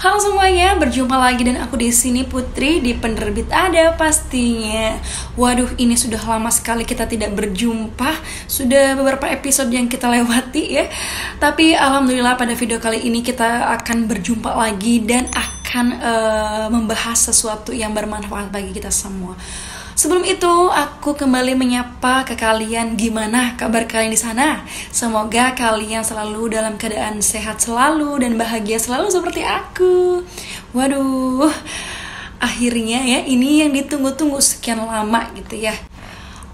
Halo semuanya, berjumpa lagi dan aku di sini Putri di Penerbit Ada pastinya. Waduh, ini sudah lama sekali kita tidak berjumpa. Sudah beberapa episode yang kita lewati ya. Tapi alhamdulillah pada video kali ini kita akan berjumpa lagi dan akan membahas sesuatu yang bermanfaat bagi kita semua. Sebelum itu, aku kembali menyapa ke kalian. Gimana kabar kalian di sana? Semoga kalian selalu dalam keadaan sehat selalu dan bahagia selalu seperti aku. Waduh, akhirnya ya ini yang ditunggu-tunggu sekian lama gitu ya.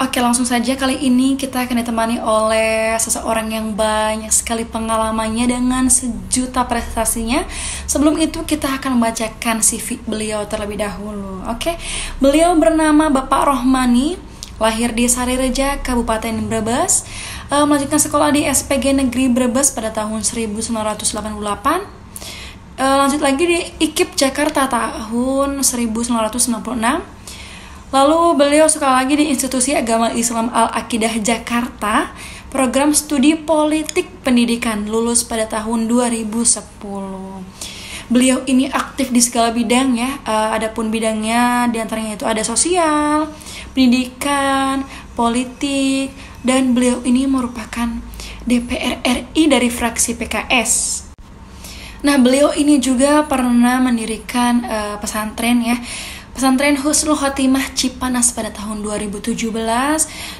Oke, langsung saja kali ini kita akan ditemani oleh seseorang yang banyak sekali pengalamannya dengan sejuta prestasinya. Sebelum itu kita akan membacakan CV beliau terlebih dahulu. Oke, beliau bernama Bapak Rohmani, lahir di Sarireja, Kabupaten Brebes, melanjutkan sekolah di SPG Negeri Brebes pada tahun 1988. Lanjut lagi di IKIP Jakarta tahun 1996. Lalu beliau sekolah lagi di Institusi Agama Islam Al-Aqidah Jakarta, program studi politik pendidikan, lulus pada tahun 2010. Beliau ini aktif di segala bidang ya, adapun bidangnya diantaranya itu ada sosial, pendidikan, politik, dan beliau ini merupakan DPR RI dari fraksi PKS. Nah, beliau ini juga pernah mendirikan pesantren ya, Pesantren Husnul Khotimah Cipanas pada tahun 2017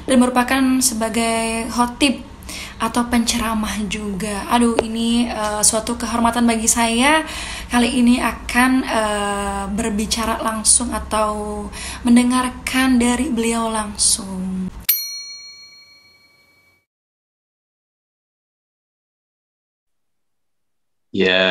dan merupakan sebagai khotib atau penceramah juga. Aduh, ini suatu kehormatan bagi saya kali ini akan berbicara langsung atau mendengarkan dari beliau langsung. Ya,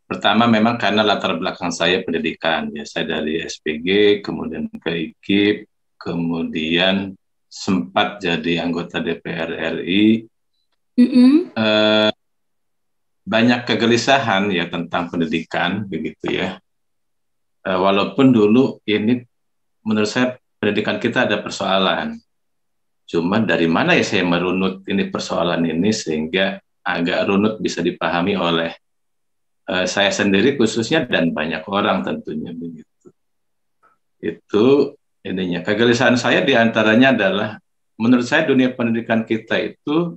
pertama memang karena latar belakang saya pendidikan. Ya, saya dari SPG, kemudian ke IKIP, kemudian sempat jadi anggota DPR RI. Banyak kegelisahan ya tentang pendidikan, begitu ya. Walaupun dulu ini menurut saya pendidikan kita ada persoalan. Cuma dari mana ya saya merunut ini persoalan ini sehingga agak runut bisa dipahami oleh saya sendiri khususnya dan banyak orang tentunya begitu. Itu ininya. Kegelisahan saya diantaranya adalah menurut saya dunia pendidikan kita itu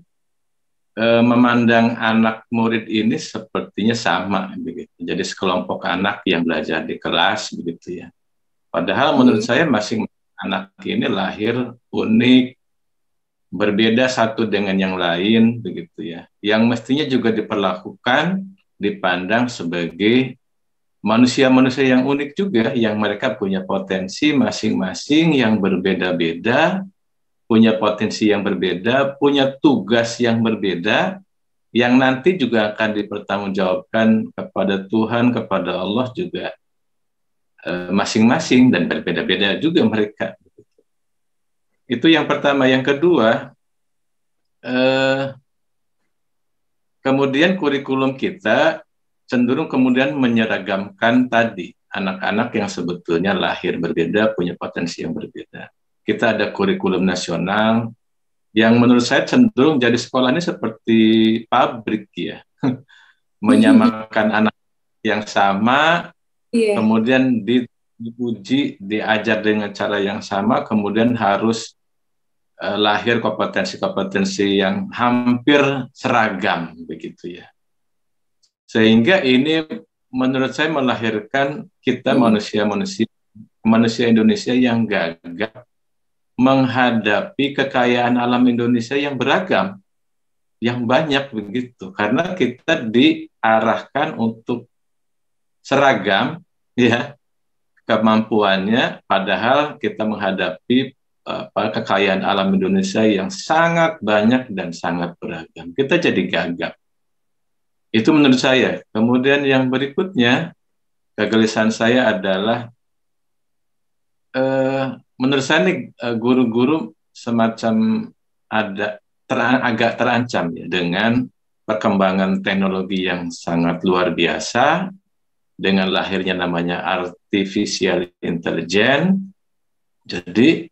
memandang anak murid ini sepertinya sama begitu. Jadi sekelompok anak yang belajar di kelas begitu ya. Padahal menurut saya masing-masing anak ini lahir unik, berbeda satu dengan yang lain begitu ya. Yang mestinya juga diperlakukan, dipandang sebagai manusia-manusia yang unik juga, yang mereka punya potensi masing-masing yang berbeda-beda, punya potensi yang berbeda, punya tugas yang berbeda, yang nanti juga akan dipertanggungjawabkan kepada Tuhan, kepada Allah juga masing-masing, dan berbeda-beda juga mereka. Itu yang pertama. Yang kedua, kemudian kurikulum kita cenderung kemudian menyeragamkan tadi anak-anak yang sebetulnya lahir berbeda, punya potensi yang berbeda. Kita ada kurikulum nasional yang menurut saya cenderung jadi sekolah ini seperti pabrik ya, menyamakan anak yang sama, kemudian diuji, diajar dengan cara yang sama, kemudian harus lahir kompetensi-kompetensi yang hampir seragam begitu ya. Sehingga ini menurut saya melahirkan kita manusia Indonesia yang gagap menghadapi kekayaan alam Indonesia yang beragam, yang banyak begitu. Karena kita diarahkan untuk seragam ya kemampuannya, padahal kita menghadapi kekayaan alam Indonesia yang sangat banyak dan sangat beragam. Kita jadi gagap. Itu menurut saya. Kemudian yang berikutnya, kegelisahan saya adalah menurut saya nih guru-guru semacam agak terancam ya dengan perkembangan teknologi yang sangat luar biasa, dengan lahirnya namanya artificial intelligence. Jadi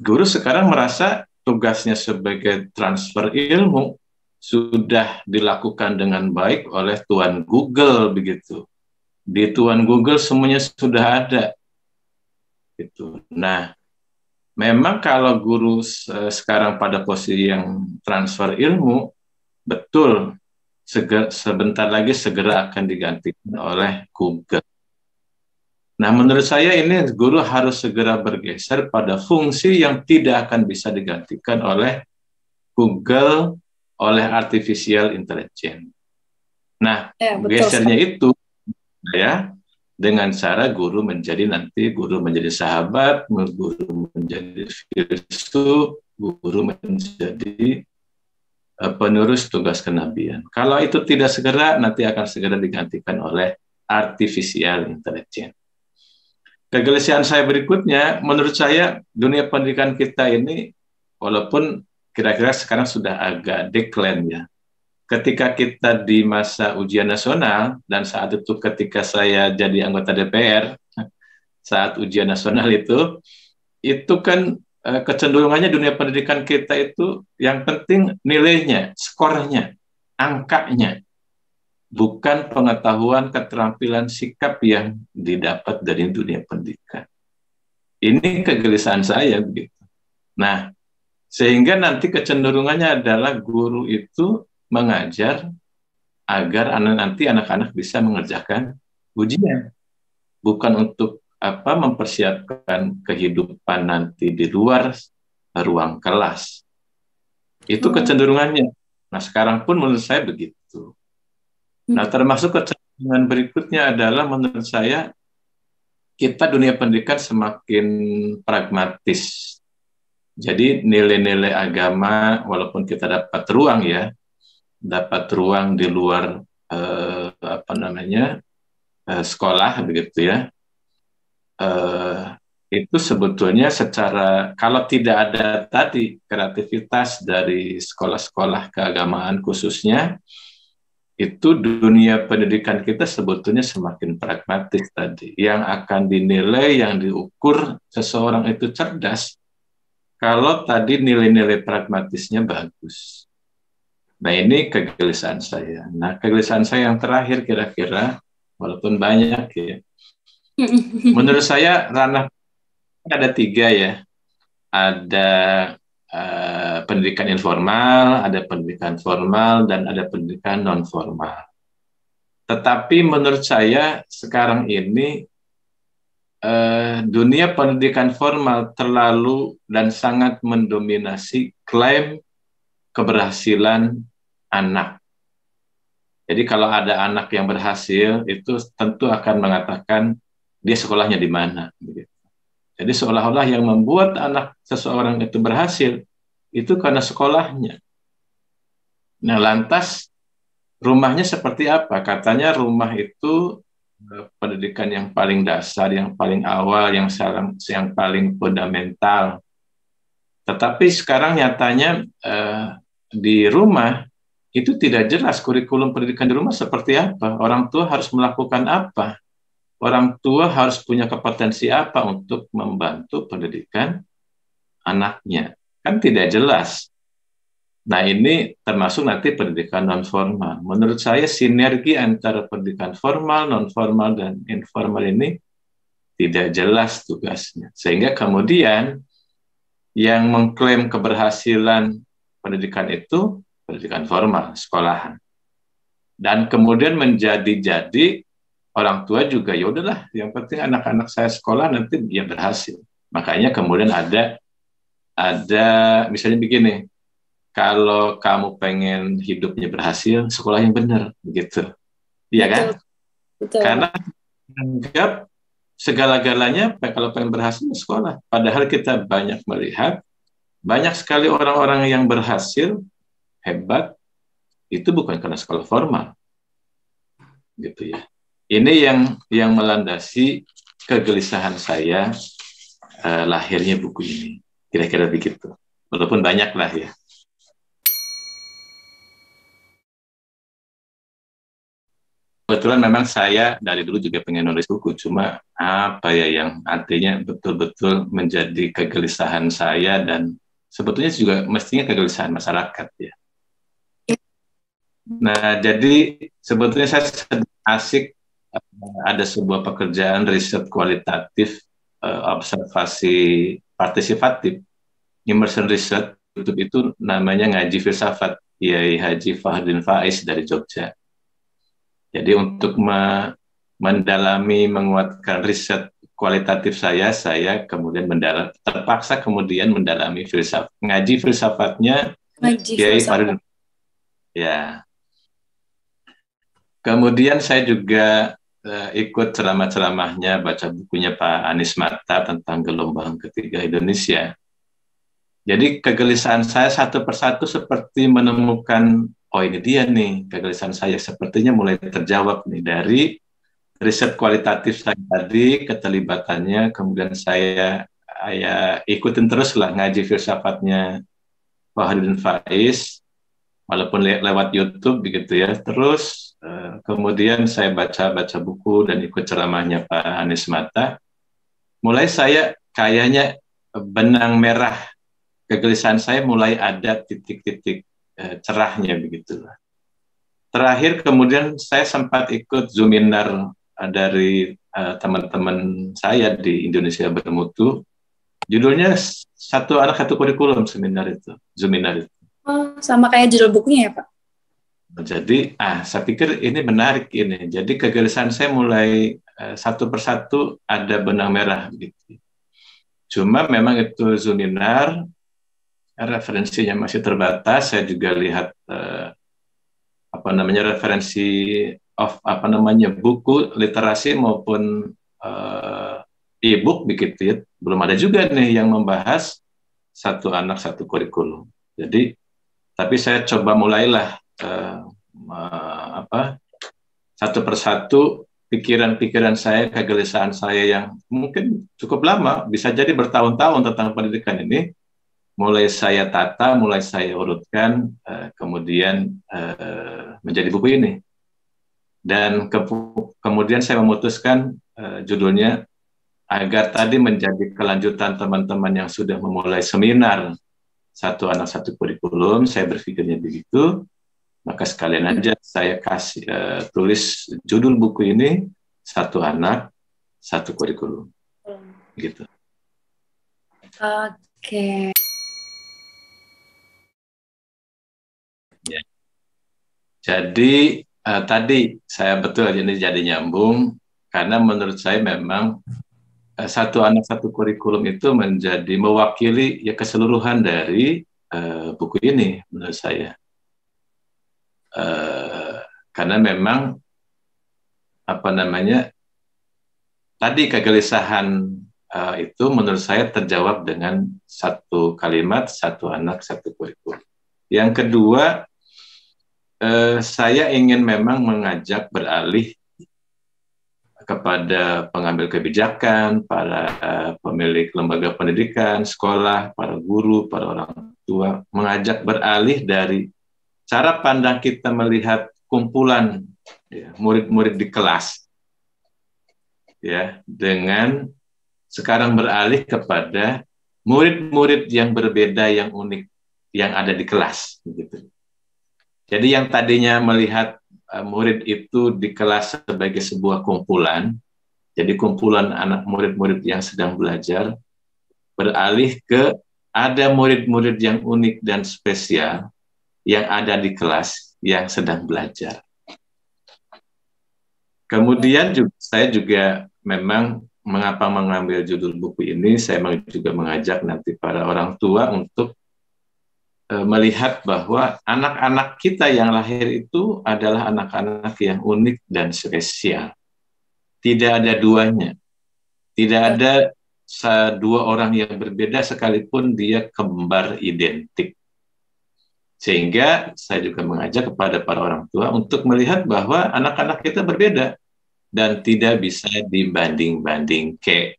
guru sekarang merasa tugasnya sebagai transfer ilmu sudah dilakukan dengan baik oleh Tuan Google begitu. Di Tuan Google semuanya sudah ada gitu. Nah, memang kalau guru sekarang pada posisi yang transfer ilmu, betul sebentar lagi segera akan digantikan oleh Google. Nah, menurut saya ini guru harus segera bergeser pada fungsi yang tidak akan bisa digantikan oleh Google, oleh artificial intelligence. Nah, Ya, betul gesernya sekali. itu ya dengan cara guru menjadi sahabat, guru menjadi filsuf, guru menjadi penerus tugas kenabian. Kalau itu tidak segera, nanti akan segera digantikan oleh artificial intelligence. Kegelisahan saya berikutnya, menurut saya dunia pendidikan kita ini, walaupun kira-kira sekarang sudah agak decline ya. Ketika kita di masa ujian nasional, dan saat itu ketika saya jadi anggota DPR, saat ujian nasional itu kan kecenderungannya dunia pendidikan kita itu yang penting nilainya, skornya, angkanya, bukan pengetahuan, keterampilan, sikap yang didapat dari dunia pendidikan. Ini kegelisahan saya begitu. Nah, sehingga nanti kecenderungannya adalah guru itu mengajar agar nanti anak-anak bisa mengerjakan ujian, bukan untuk mempersiapkan kehidupan nanti di luar ruang kelas. Itu kecenderungannya. Nah, sekarang pun menurut saya begitu. Nah, termasuk kecenderungan berikutnya adalah menurut saya kita dunia pendidikan semakin pragmatis. Jadi nilai-nilai agama, walaupun kita dapat ruang di luar sekolah begitu ya. Itu sebetulnya kalau tidak ada tadi kreativitas dari sekolah-sekolah keagamaan khususnya, itu dunia pendidikan kita sebetulnya semakin pragmatis tadi. Yang akan dinilai, yang diukur seseorang itu cerdas, kalau tadi nilai-nilai pragmatisnya bagus. Nah, ini kegelisahan saya. Nah, kegelisahan saya yang terakhir kira-kira, walaupun banyak ya, menurut saya ranah ada 3 ya. Ada pendidikan informal, ada pendidikan formal, dan ada pendidikan non formal. Tetapi menurut saya sekarang ini dunia pendidikan formal terlalu dan sangat mendominasi klaim keberhasilan anak. Jadi kalau ada anak yang berhasil, itu tentu akan mengatakan dia sekolahnya di mana. Jadi seolah-olah yang membuat anak seseorang itu berhasil, itu karena sekolahnya. Nah, lantas rumahnya seperti apa? Katanya rumah itu pendidikan yang paling dasar, yang paling awal, yang paling fundamental. Tetapi sekarang nyatanya di rumah itu tidak jelas kurikulum pendidikan di rumah seperti apa. Orang tua harus melakukan apa? Orang tua harus punya kompetensi apa untuk membantu pendidikan anaknya? Kan tidak jelas. Nah, ini termasuk nanti pendidikan non formal. Menurut saya sinergi antara pendidikan formal, non formal, dan informal ini tidak jelas tugasnya. Sehingga kemudian yang mengklaim keberhasilan pendidikan itu pendidikan formal, sekolahan. Dan kemudian menjadi orang tua juga, ya udahlah, yang penting anak-anak saya sekolah nanti dia berhasil. Makanya kemudian ada misalnya begini, kalau kamu pengen hidupnya berhasil, sekolah yang benar, begitu. Iya kan? Betul. Karena anggap segala-galanya kalau pengen berhasil sekolah. Padahal kita banyak melihat banyak sekali orang-orang yang berhasil hebat itu bukan karena sekolah formal, gitu ya. Ini yang melandasi kegelisahan saya lahirnya buku ini. Kira-kira begitu. Walaupun banyak lah ya. Kebetulan memang saya dari dulu juga pengen nulis buku, cuma apa ya yang artinya betul-betul menjadi kegelisahan saya dan sebetulnya juga mestinya kegelisahan masyarakat ya. Nah, jadi sebetulnya saya sedang asik ada sebuah pekerjaan riset kualitatif observasi partisipatif immersion research YouTube itu namanya ngaji filsafat Kiai Haji Fahruddin Faiz dari Jogja. Jadi untuk mendalami menguatkan riset kualitatif saya kemudian terpaksa kemudian mendalami ngaji filsafatnya Ngaji Kiai filsafat. Fahruddin. Ya, kemudian saya juga ikut ceramah-ceramahnya, baca bukunya Pak Anies Mata tentang gelombang ketiga Indonesia. Jadi kegelisahan saya satu persatu seperti menemukan, oh ini dia nih, kegelisahan saya sepertinya mulai terjawab nih dari riset kualitatif saya tadi, keterlibatannya, kemudian saya ikutin terus lah ngaji filsafatnya Fahruddin Faiz, walaupun lewat YouTube begitu ya. Terus kemudian saya baca buku dan ikut ceramahnya Pak Anies Mata. Mulai saya kayaknya benang merah kegelisahan saya mulai ada titik-titik cerahnya begitu. Terakhir kemudian saya sempat ikut Zoominar dari teman-teman saya di Indonesia Bermutu. Judulnya satu anak satu kurikulum seminar itu, Zoominar itu. Oh, sama kayak judul bukunya ya Pak? Jadi, saya pikir ini menarik ini. Jadi kegelisahan saya mulai satu persatu ada benang merah gitu. Cuma memang itu Zoominar, referensinya masih terbatas. Saya juga lihat referensi buku literasi maupun e-book begitu ya. Belum ada juga nih yang membahas satu anak satu kurikulum. Jadi, tapi saya coba mulailah satu persatu pikiran-pikiran saya, kegelisahan saya yang mungkin cukup lama, bisa jadi bertahun-tahun tentang pendidikan ini, mulai saya tata, mulai saya urutkan, kemudian menjadi buku ini. Dan kemudian saya memutuskan judulnya agar tadi menjadi kelanjutan teman-teman yang sudah memulai seminar satu anak satu kurikulum. Saya berpikirnya begitu, maka sekalian aja saya kasih tulis judul buku ini satu anak satu kurikulum, gitu. Oke. Ya. Jadi tadi saya betul ini jadi nyambung karena menurut saya memang satu anak satu kurikulum itu menjadi mewakili ya keseluruhan dari buku ini menurut saya. Karena memang tadi kegelisahan itu menurut saya terjawab dengan satu kalimat satu anak satu kurikulum. Yang kedua, saya ingin memang mengajak beralih kepada pengambil kebijakan, para pemilik lembaga pendidikan, sekolah, para guru, para orang tua, mengajak beralih dari cara pandang kita melihat kumpulan murid-murid di kelas, ya, dengan sekarang beralih kepada murid-murid yang berbeda, yang unik, yang ada di kelas, begitu. Jadi yang tadinya melihat murid itu di kelas sebagai sebuah kumpulan, jadi kumpulan anak murid-murid yang sedang belajar, beralih ke ada murid-murid yang unik dan spesial yang ada di kelas yang sedang belajar. Kemudian saya juga memang mengapa mengambil judul buku ini, saya juga mengajak nanti para orang tua untuk melihat bahwa anak-anak kita yang lahir itu adalah anak-anak yang unik dan spesial. Tidak ada duanya. Tidak ada dua orang yang berbeda sekalipun dia kembar identik. Sehingga saya juga mengajak kepada para orang tua untuk melihat bahwa anak-anak kita berbeda dan tidak bisa dibanding-bandingkan.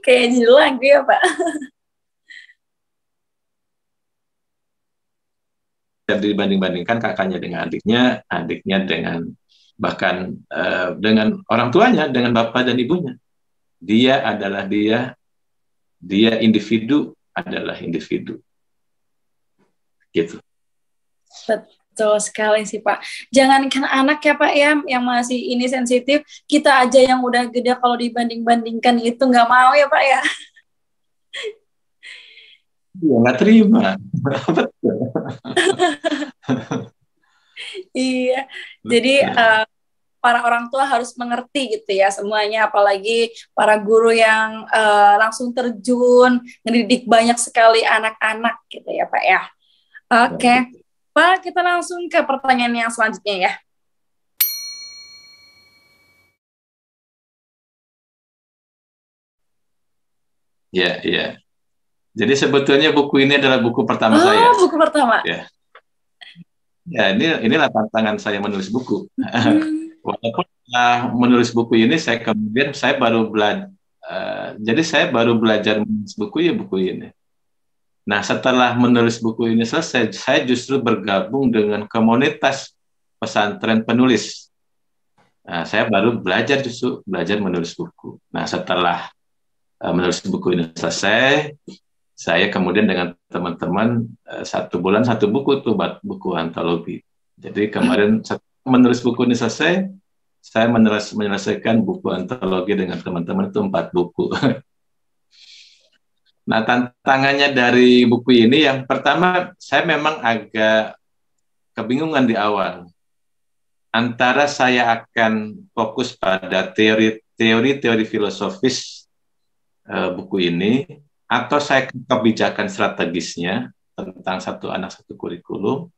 Kayak judul lagu ya Pak? Dan dibanding-bandingkan kakaknya dengan adiknya dengan bahkan dengan orang tuanya, dengan bapak dan ibunya. Dia adalah dia individu adalah individu. Gitu. Betul sekali sih Pak. Jangankan anak ya Pak ya, yang masih ini sensitif, kita aja yang udah gede kalau dibanding-bandingkan itu nggak mau ya Pak ya. Iya, nggak terima. Betul. Iya, jadi Betul. para orang tua harus mengerti gitu ya semuanya, apalagi para guru yang langsung terjun, ngedidik banyak sekali anak-anak gitu ya Pak ya. Ya, Oke, betul. Pak, kita langsung ke pertanyaan yang selanjutnya ya. Ya, ya. Jadi sebetulnya buku ini adalah buku pertama Oh, saya. buku pertama. Ya, ya inilah tantangan saya menulis buku. Hmm. Walaupun menulis buku ini saya kemudian saya baru belajar. Jadi saya baru belajar menulis buku ya buku ini. Nah, setelah menulis buku ini selesai, saya justru bergabung dengan komunitas pesantren penulis. Nah, saya baru justru belajar menulis buku. Nah, setelah menulis buku ini selesai, saya kemudian dengan teman-teman 1 bulan 1 buku tuh buat buku antologi. Jadi kemarin menulis buku ini selesai, saya menyelesaikan buku antologi dengan teman-teman itu 4 buku. Nah, tantangannya dari buku ini yang pertama, saya memang agak kebingungan di awal. Antara saya akan fokus pada teori-teori filosofis buku ini, atau saya ke kebijakan strategisnya tentang satu anak satu kurikulum,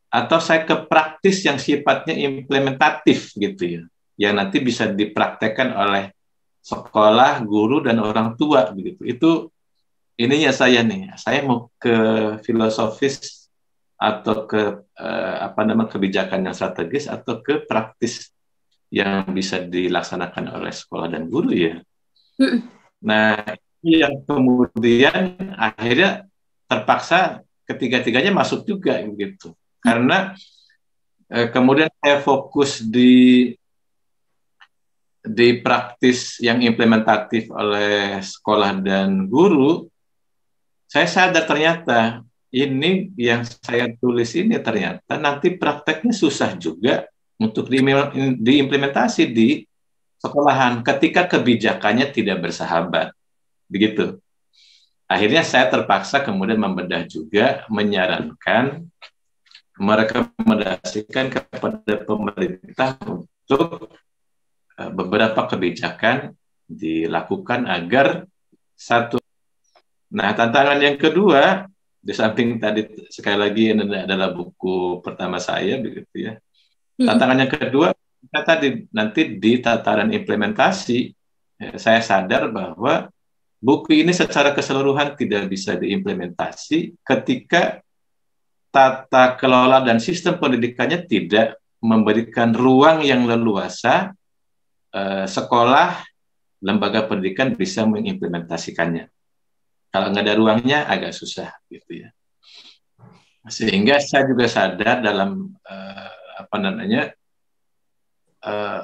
atau saya ke praktis yang sifatnya implementatif gitu ya, yang nanti bisa dipraktekkan oleh sekolah, guru, dan orang tua begitu. Itu ininya saya mau ke filosofis atau ke kebijakan yang strategis atau ke praktis yang bisa dilaksanakan oleh sekolah dan guru ya. Nah, ini yang kemudian akhirnya terpaksa ketiga-tiganya masuk juga gitu. Karena kemudian saya fokus di praktis yang implementatif oleh sekolah dan guru, saya sadar ternyata ini yang saya tulis ini ternyata nanti prakteknya susah juga untuk diimplementasi di sekolahan ketika kebijakannya tidak bersahabat. Begitu. Akhirnya saya terpaksa kemudian membedah juga, menyarankan, merekomendasikan kepada pemerintah untuk beberapa kebijakan dilakukan agar satu. Nah, tantangan yang kedua, di samping tadi sekali lagi ini adalah buku pertama saya, begitu ya. Tantangan yang kedua, kita tadi nanti di tataran implementasi, saya sadar bahwa buku ini secara keseluruhan tidak bisa diimplementasi ketika tata kelola dan sistem pendidikannya tidak memberikan ruang yang leluasa sekolah, lembaga pendidikan bisa mengimplementasikannya. Kalau nggak ada ruangnya agak susah gitu ya. Sehingga saya juga sadar dalam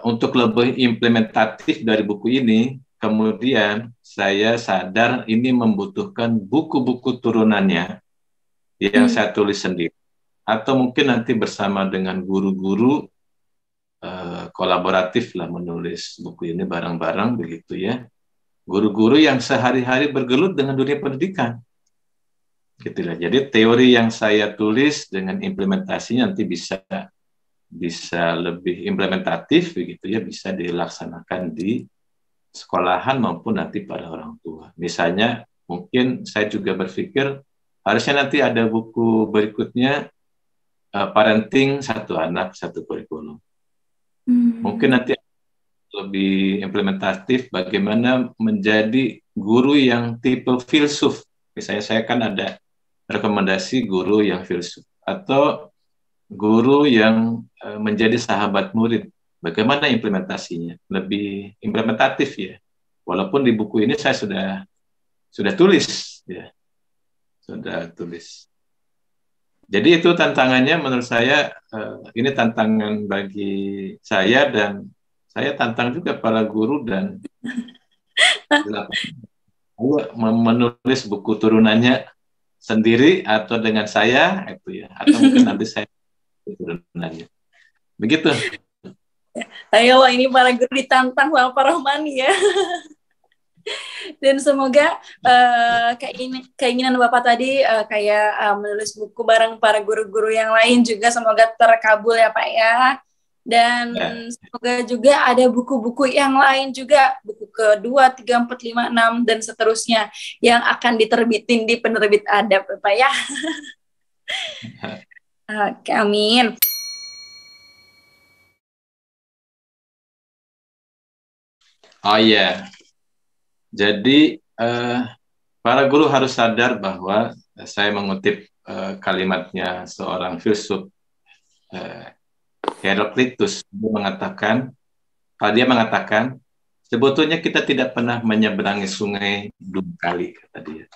untuk lebih implementatif dari buku ini, kemudian saya sadar ini membutuhkan buku-buku turunannya yang saya tulis sendiri, atau mungkin nanti bersama dengan guru-guru kolaboratif lah menulis buku ini bareng-bareng begitu ya. Guru-guru yang sehari-hari bergelut dengan dunia pendidikan. Gitulah. Jadi teori yang saya tulis dengan implementasinya nanti bisa lebih implementatif begitu ya, bisa dilaksanakan di sekolahan maupun nanti pada orang tua. Misalnya mungkin saya juga berpikir harusnya nanti ada buku berikutnya parenting satu anak satu kurikulum. Mungkin nanti lebih implementatif bagaimana menjadi guru yang tipe filsuf. Misalnya saya kan ada rekomendasi guru yang filsuf atau guru yang menjadi sahabat murid. Bagaimana implementasinya? Lebih implementatif ya. Walaupun di buku ini saya sudah tulis ya. Sudah tulis. Jadi itu tantangannya menurut saya, ini tantangan bagi saya dan saya tantang juga para guru dan menulis buku turunannya sendiri atau dengan saya itu ya, atau mungkin nanti saya turunannya. Begitu. Ayo ini para guru ditantang sama Pak Rohman ya. Dan semoga keinginan Bapak tadi kayak menulis buku bareng para guru-guru yang lain juga semoga terkabul ya Pak ya. Dan semoga juga ada buku-buku yang lain juga, buku kedua, 3, 4, 5, 6 dan seterusnya yang akan diterbitin di penerbit Adab Bapak ya. Oke, amin. Oh iya. Jadi para guru harus sadar bahwa saya mengutip kalimatnya seorang filsuf Heraklitus dia mengatakan sebetulnya kita tidak pernah menyeberangi sungai 2 kali, kata dia.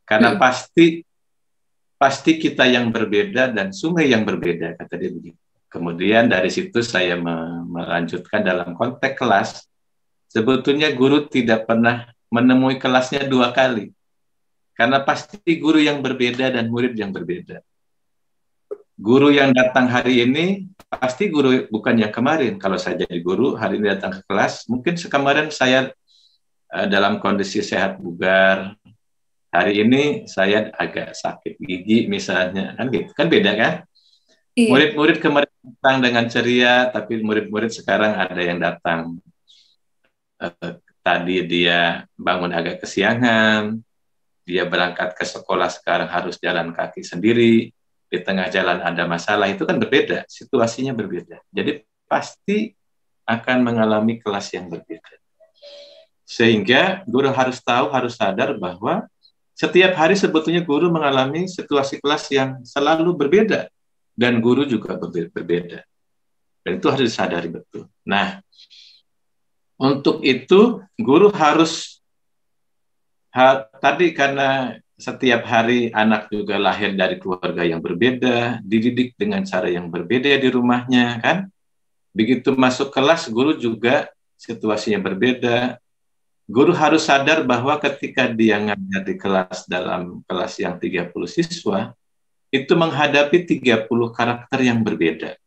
Karena pasti kita yang berbeda dan sungai yang berbeda, kata dia begitu. Kemudian dari situ saya melanjutkan dalam konteks kelas. Sebetulnya guru tidak pernah menemui kelasnya 2 kali. Karena pasti guru yang berbeda dan murid yang berbeda. Guru yang datang hari ini, pasti guru bukan yang kemarin. Kalau saya jadi guru, hari ini datang ke kelas, mungkin kemarin saya dalam kondisi sehat bugar. Hari ini saya agak sakit gigi misalnya. Kan gitu, kan beda kan? Iya. Murid-murid kemarin datang dengan ceria, tapi murid-murid sekarang ada yang datang tadi dia bangun agak kesiangan, dia berangkat ke sekolah sekarang harus jalan kaki sendiri, di tengah jalan ada masalah, itu kan berbeda, situasinya berbeda. Jadi pasti akan mengalami kelas yang berbeda. Sehingga guru harus tahu, harus sadar bahwa setiap hari sebetulnya guru mengalami situasi kelas yang selalu berbeda, dan guru juga berbeda. Dan itu harus disadari betul. Nah, untuk itu, guru harus tadi karena setiap hari anak juga lahir dari keluarga yang berbeda, dididik dengan cara yang berbeda di rumahnya, kan? Begitu masuk kelas, guru juga situasinya berbeda. Guru harus sadar bahwa ketika dia ngajar di kelas dalam kelas yang 30 siswa, itu menghadapi 30 karakter yang berbeda.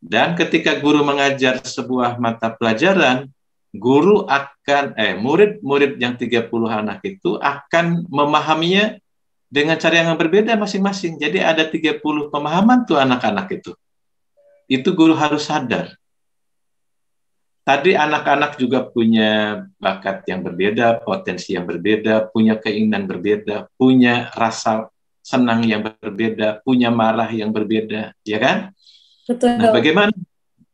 Dan ketika guru mengajar sebuah mata pelajaran, guru akan murid-murid yang 30 anak itu akan memahaminya dengan cara yang berbeda masing-masing. Jadi ada 30 pemahaman tuh anak-anak itu. Itu guru harus sadar. Tadi anak-anak juga punya bakat yang berbeda, potensi yang berbeda, punya keinginan berbeda, punya rasa senang yang berbeda, punya marah yang berbeda, ya kan? Betul. Nah, bagaimana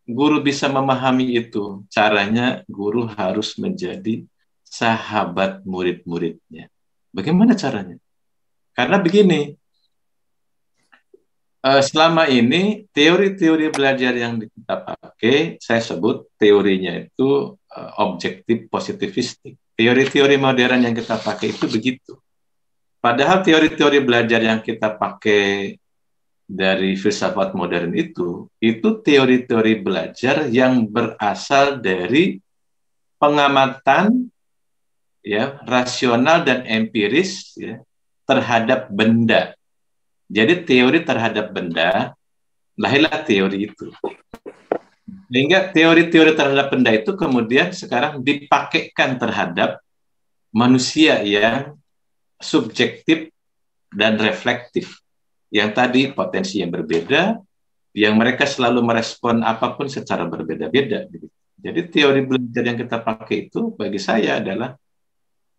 guru bisa memahami itu? Caranya guru harus menjadi sahabat murid-muridnya. Bagaimana caranya? Karena begini, selama ini teori-teori belajar yang kita pakai, saya sebut teorinya itu objektif positivistik. Teori-teori modern yang kita pakai itu begitu. Padahal teori-teori belajar yang kita pakai dari filsafat modern itu teori-teori belajar yang berasal dari pengamatan ya rasional dan empiris ya terhadap benda. Jadi teori terhadap benda, lahirlah teori itu. Sehingga teori-teori terhadap benda itu kemudian sekarang dipakaikan terhadap manusia yang subjektif dan reflektif. Yang tadi potensi yang berbeda, yang mereka selalu merespon apapun secara berbeda-beda. Jadi teori belajar yang kita pakai itu bagi saya adalah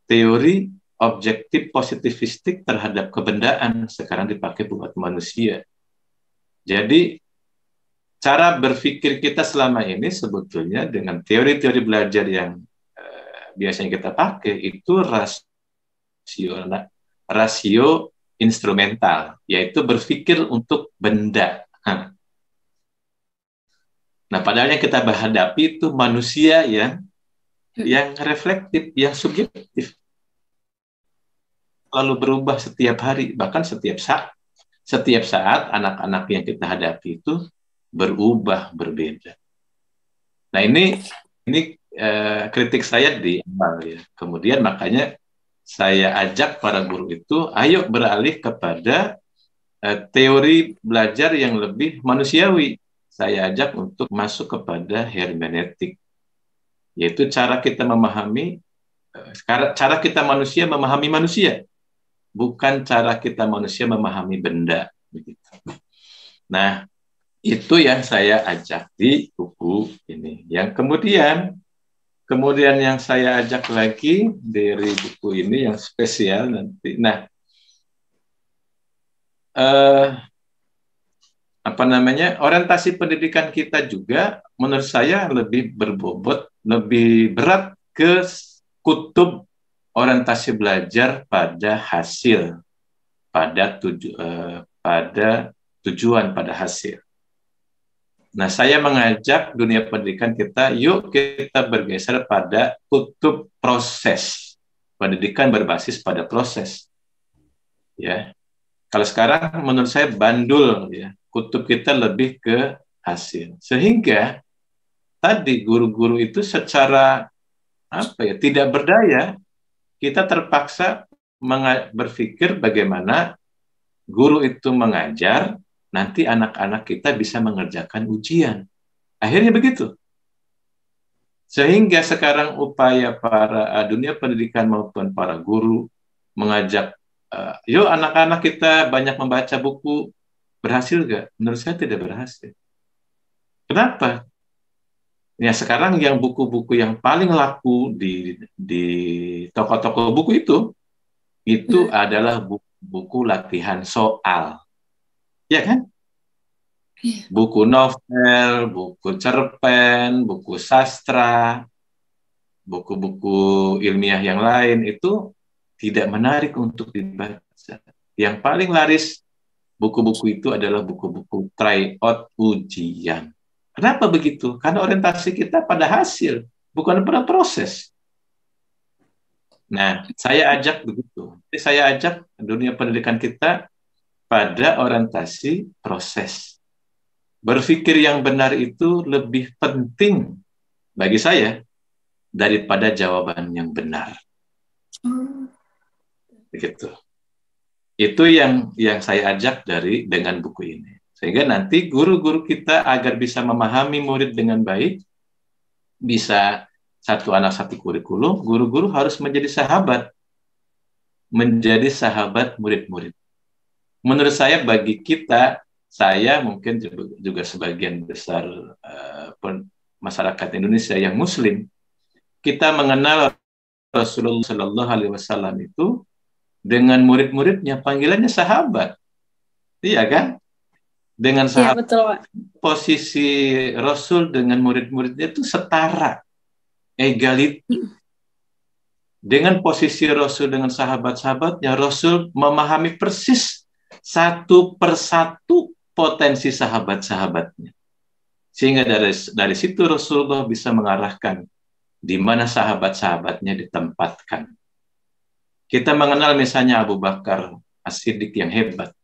teori objektif positivistik terhadap kebendaan sekarang dipakai buat manusia. Jadi cara berpikir kita selama ini sebetulnya dengan teori-teori belajar yang biasanya kita pakai itu rasio instrumental, yaitu berpikir untuk benda. Nah, padahal yang kita hadapi itu manusia yang reflektif, yang subjektif. Lalu berubah setiap hari, bahkan setiap saat. Setiap saat anak-anak yang kita hadapi itu berubah, berbeda. Nah, ini kritik saya di awal ya. Kemudian makanya saya ajak para guru itu, ayo beralih kepada teori belajar yang lebih manusiawi. Saya ajak untuk masuk kepada hermeneutik, yaitu cara kita memahami, cara kita manusia memahami manusia, bukan cara kita manusia memahami benda. Begitu. Nah, itu yang saya ajak di buku ini. Yang kemudian yang saya ajak lagi dari buku ini yang spesial nanti. Nah, orientasi pendidikan kita juga menurut saya lebih berbobot, lebih berat ke kutub orientasi belajar pada hasil, pada tujuan, pada hasil. Nah, saya mengajak dunia pendidikan kita, yuk kita bergeser pada kutub proses. Pendidikan berbasis pada proses. Ya. Kalau sekarang menurut saya bandul, ya. Kutub kita lebih ke hasil. Sehingga tadi guru-guru itu secara tidak berdaya, kita terpaksa berpikir bagaimana guru itu mengajar, nanti anak-anak kita bisa mengerjakan ujian. Akhirnya begitu. Sehingga sekarang upaya para dunia pendidikan maupun para guru mengajak, yuk anak-anak kita banyak membaca buku, berhasil nggak? Menurut saya tidak berhasil. Kenapa? Ya sekarang yang buku-buku yang paling laku di toko-toko buku itu adalah buku latihan soal. Ya kan? Buku novel, buku cerpen, buku sastra, buku-buku ilmiah yang lain itu tidak menarik untuk dibaca. Yang paling laris buku-buku itu adalah buku-buku tryout ujian. Kenapa begitu? Karena orientasi kita pada hasil, bukan pada proses. Nah, saya ajak begitu. Jadi saya ajak dunia pendidikan kita pada orientasi proses. Berpikir yang benar itu lebih penting bagi saya daripada jawaban yang benar. Begitu. Itu yang saya ajak dengan buku ini. Sehingga nanti guru-guru kita agar bisa memahami murid dengan baik, bisa satu anak satu kurikulum, guru-guru harus menjadi sahabat murid-murid. Menurut saya bagi kita, saya mungkin juga sebagian besar masyarakat Indonesia yang Muslim, kita mengenal Rasulullah Shallallahu Alaihi Wasallam itu dengan murid-muridnya panggilannya sahabat, iya kan? Dengan sahabat, ya, betul, Pak. Posisi Rasul dengan murid-muridnya itu setara, egality. Dengan posisi Rasul dengan sahabat-sahabatnya, Rasul memahami persis satu persatu potensi sahabat-sahabatnya. Sehingga dari situ Rasulullah bisa mengarahkan di mana sahabat-sahabatnya ditempatkan. Kita mengenal misalnya Abu Bakar As-Siddiq yang hebat.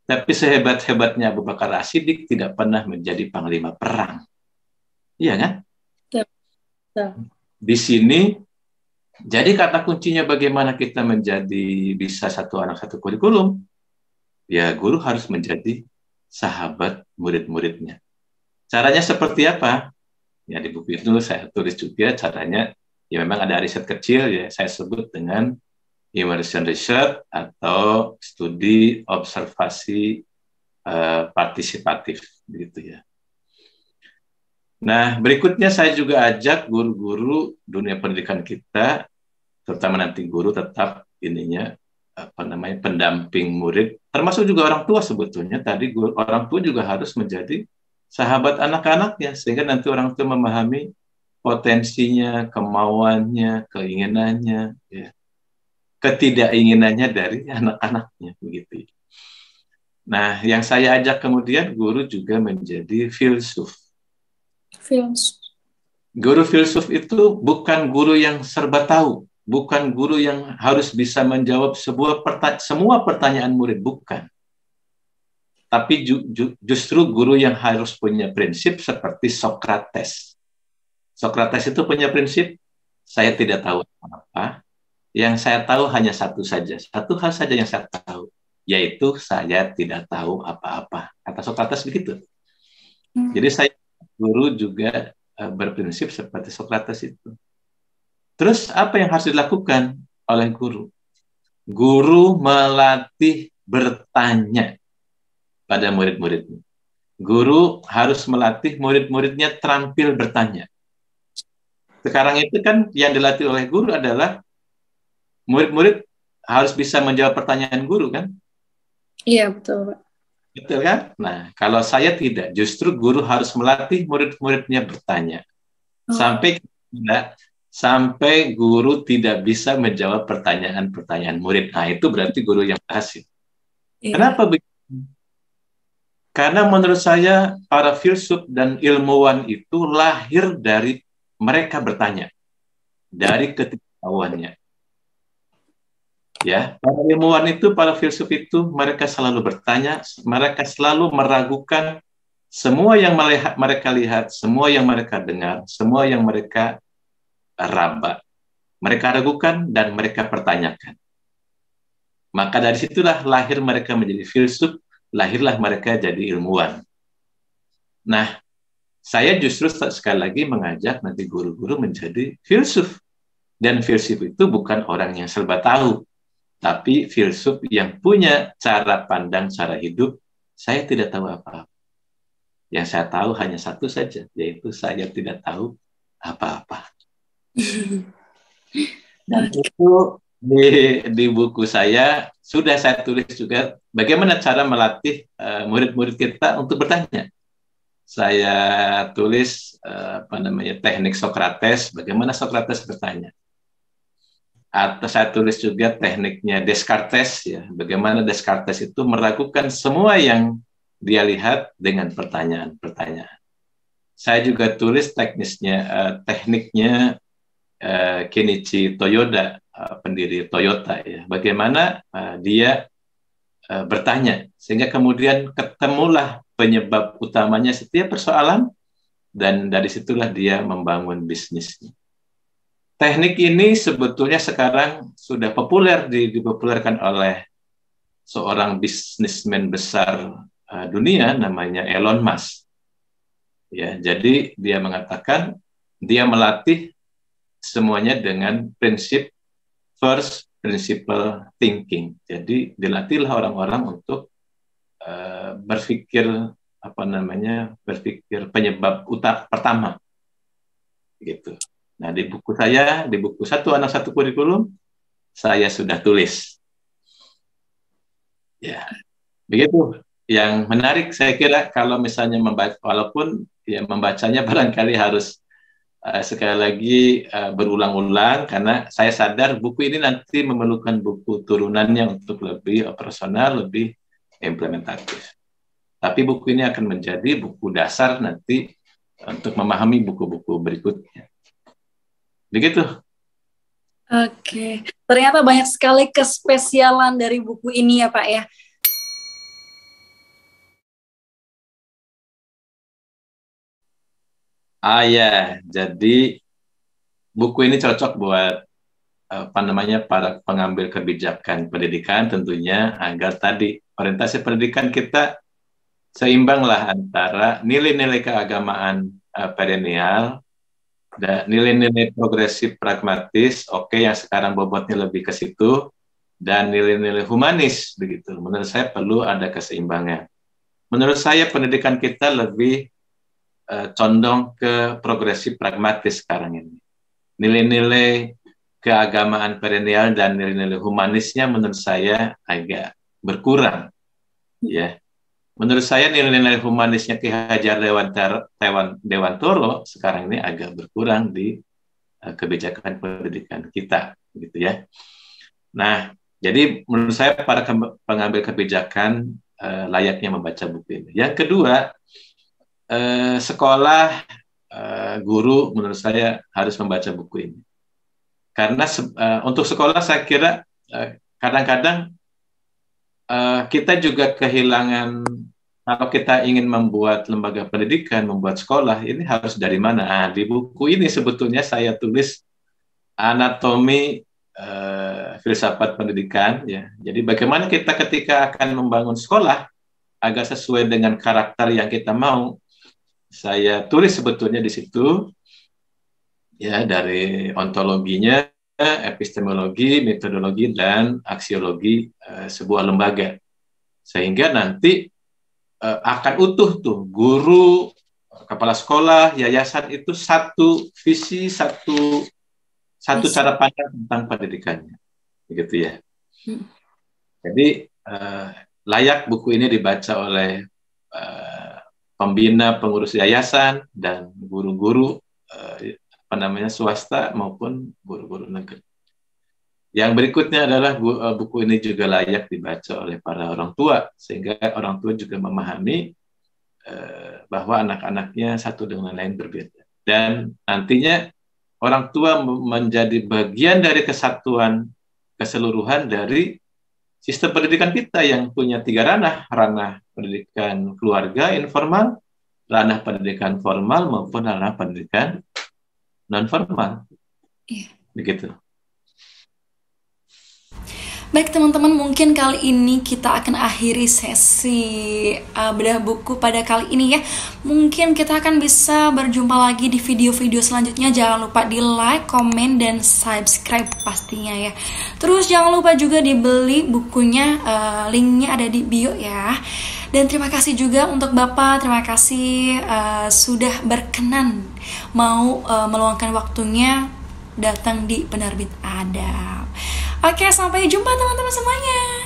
Tapi sehebat-hebatnya Abu Bakar As-Siddiq tidak pernah menjadi panglima perang. Iya kan? Ya. Di sini, jadi kata kuncinya bagaimana kita menjadi bisa satu anak satu kurikulum, ya guru harus menjadi sahabat murid-muridnya. Caranya seperti apa? Ya di buku itu saya tulis juga caranya, ya memang ada riset kecil ya saya sebut dengan immersion research atau studi observasi partisipatif begitu ya. Nah, berikutnya saya juga ajak guru-guru dunia pendidikan kita, terutama nanti guru tetap pendamping murid, termasuk juga orang tua sebetulnya. Tadi orang tua juga harus menjadi sahabat anak-anaknya, sehingga nanti orang tua memahami potensinya, kemauannya, keinginannya, ya. Ketidakinginannya dari anak-anaknya begitu. Nah, yang saya ajak kemudian guru juga menjadi filsuf. Guru filsuf itu bukan guru yang serba tahu, bukan guru yang harus bisa menjawab semua pertanyaan murid, bukan. Tapi justru guru yang harus punya prinsip seperti Socrates. Socrates itu punya prinsip, saya tidak tahu apa. Yang saya tahu hanya satu saja. Satu hal saja yang saya tahu. yaitu saya tidak tahu apa-apa. Kata Sokrates begitu. Hmm. Jadi saya guru juga berprinsip seperti Sokrates itu. Terus apa yang harus dilakukan oleh guru? Guru melatih bertanya pada murid-muridnya. Guru harus melatih murid-muridnya terampil bertanya. Sekarang itu kan yang dilatih oleh guru adalah murid-murid harus bisa menjawab pertanyaan guru kan? Iya, betul, Pak. Betul kan? Nah, kalau saya tidak, justru guru harus melatih murid-muridnya bertanya. Sampai tidak, sampai guru tidak bisa menjawab pertanyaan-pertanyaan murid. Nah, itu berarti guru yang berhasil. Iya. Kenapa begitu? Karena menurut saya para filsuf dan ilmuwan itu lahir dari mereka bertanya, dari ketidaktahuannya. Ya, para ilmuwan itu, para filsuf itu, mereka selalu bertanya, mereka selalu meragukan semua yang mereka lihat, semua yang mereka dengar, semua yang mereka raba. Mereka ragukan dan mereka pertanyakan. Maka dari situlah lahir mereka menjadi filsuf, lahirlah mereka jadi ilmuwan. Nah, saya justru sekali lagi mengajak nanti guru-guru menjadi filsuf. Dan filsuf itu bukan orang yang serba tahu, tapi filsuf yang punya cara pandang, cara hidup. Saya tidak tahu apa-apa. Yang saya tahu hanya satu saja, yaitu saya tidak tahu apa-apa. Dan itu di buku saya sudah saya tulis juga bagaimana cara melatih murid-murid kita untuk bertanya. Saya tulis teknik Sokrates, bagaimana Sokrates bertanya. Atau saya tulis juga tekniknya Descartes, ya, bagaimana Descartes itu meragukan semua yang dia lihat dengan pertanyaan-pertanyaan. Saya juga tulis tekniknya Kenichi Toyoda, pendiri Toyota, ya, bagaimana dia bertanya sehingga kemudian ketemulah penyebab utamanya setiap persoalan dan dari situlah dia membangun bisnisnya. Teknik ini sebetulnya sekarang sudah populer, dipopulerkan oleh seorang bisnismen besar dunia namanya Elon Musk. Ya, jadi dia mengatakan dia melatih semuanya dengan prinsip first principle thinking. Jadi dilatihlah orang-orang untuk berpikir berpikir penyebab pertama, gitu. Nah, di buku Satu Anak Satu Kurikulum, saya sudah tulis. Ya, begitu. Yang menarik saya kira kalau misalnya membaca, walaupun ya membacanya barangkali harus sekali lagi berulang-ulang, karena saya sadar buku ini nanti memerlukan buku turunannya untuk lebih operasional, lebih implementatif. Tapi buku ini akan menjadi buku dasar nanti untuk memahami buku-buku berikutnya. Begitu. Oke, ternyata banyak sekali kespesialan dari buku ini ya Pak ya. Ya, jadi buku ini cocok buat para pengambil kebijakan pendidikan tentunya, agar tadi orientasi pendidikan kita seimbanglah antara nilai-nilai keagamaan perennial dan nilai-nilai progresif pragmatis, yang sekarang bobotnya lebih ke situ, dan nilai-nilai humanis, begitu. Menurut saya perlu ada keseimbangan. Menurut saya pendidikan kita lebih condong ke progresif pragmatis sekarang ini. Nilai-nilai keagamaan perennial dan nilai-nilai humanisnya menurut saya agak berkurang, ya. Menurut saya nilai-nilai humanisnya Ki Hajar Dewantoro sekarang ini agak berkurang di kebijakan pendidikan kita, gitu ya. Nah, jadi menurut saya para pengambil kebijakan layaknya membaca buku ini. Yang kedua, sekolah, guru menurut saya harus membaca buku ini. Karena untuk sekolah saya kira kadang-kadang kita juga kehilangan, kalau kita ingin membuat lembaga pendidikan, membuat sekolah, ini harus dari mana? Di buku ini sebetulnya saya tulis anatomi filsafat pendidikan ya. Jadi bagaimana kita ketika akan membangun sekolah agar sesuai dengan karakter yang kita mau. Saya tulis sebetulnya di situ ya, dari ontologinya, epistemologi, metodologi, dan aksiologi sebuah lembaga. Sehingga nanti akan utuh tuh guru, kepala sekolah, yayasan itu satu visi, satu cara pandang tentang pendidikannya, begitu ya. Jadi layak buku ini dibaca oleh pembina, pengurus yayasan, dan guru-guru swasta maupun guru-guru negeri. Yang berikutnya adalah buku ini juga layak dibaca oleh para orang tua, sehingga orang tua juga memahami bahwa anak-anaknya satu dengan lain berbeda. Dan nantinya orang tua menjadi bagian dari kesatuan keseluruhan dari sistem pendidikan kita yang punya 3 ranah, ranah pendidikan keluarga informal, ranah pendidikan formal, maupun ranah pendidikan non-formal. Begitu. Baik teman-teman, mungkin kali ini kita akan akhiri sesi bedah buku pada kali ini ya. Mungkin kita akan bisa berjumpa lagi di video-video selanjutnya. Jangan lupa di like, komen, dan subscribe pastinya ya. Terus jangan lupa juga dibeli bukunya, linknya ada di bio ya. Dan terima kasih juga untuk Bapak, terima kasih sudah berkenan mau meluangkan waktunya datang di Penerbit Adab. Oke, sampai jumpa teman-teman semuanya.